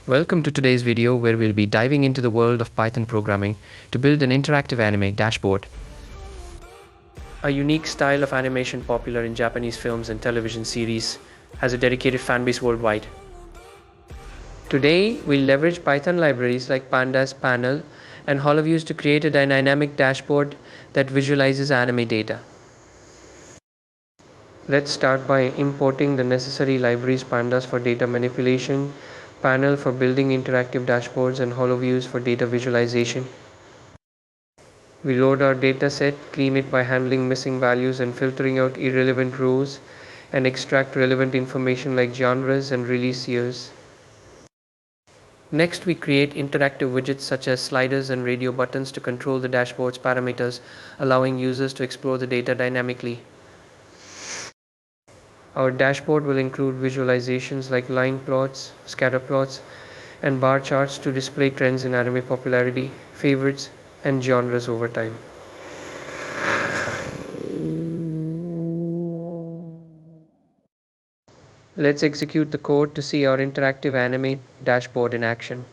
Welcome to today's video where we'll be diving into the world of Python programming to build an interactive anime dashboard. A unique style of animation popular in Japanese films and television series has a dedicated fanbase worldwide. Today, we'll leverage Python libraries like Pandas, Panel, and HoloViews to create a dynamic dashboard that visualizes anime data. Let's start by importing the necessary libraries: Pandas for data manipulation, Panel for building interactive dashboards, and HoloViews for data visualization. We load our dataset, clean it by handling missing values and filtering out irrelevant rows, and extract relevant information like genres and release years. Next, we create interactive widgets such as sliders and radio buttons to control the dashboard's parameters, allowing users to explore the data dynamically. Our dashboard will include visualizations like line plots, scatter plots, and bar charts to display trends in anime popularity, favorites, and genres over time. Let's execute the code to see our interactive anime dashboard in action.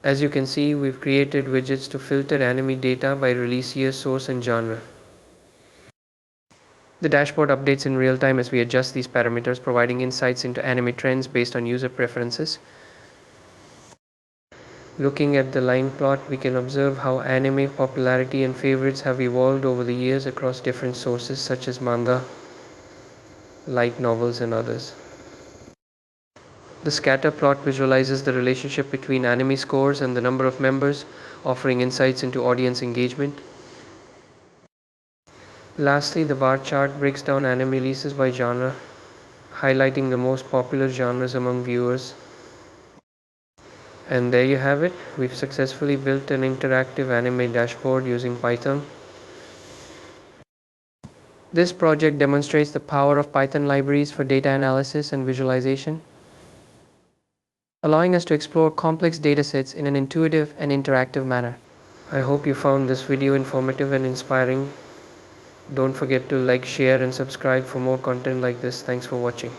As you can see, we've created widgets to filter anime data by release year, source, and genre. The dashboard updates in real time as we adjust these parameters, providing insights into anime trends based on user preferences. Looking at the line plot, we can observe how anime popularity and favorites have evolved over the years across different sources such as manga, light novels, and others. The scatter plot visualizes the relationship between anime scores and the number of members, offering insights into audience engagement. Lastly, the bar chart breaks down anime releases by genre, highlighting the most popular genres among viewers. And there you have it. We've successfully built an interactive anime dashboard using Python. This project demonstrates the power of Python libraries for data analysis and visualization, allowing us to explore complex datasets in an intuitive and interactive manner. I hope you found this video informative and inspiring. Don't forget to like, share, and subscribe for more content like this. Thanks for watching.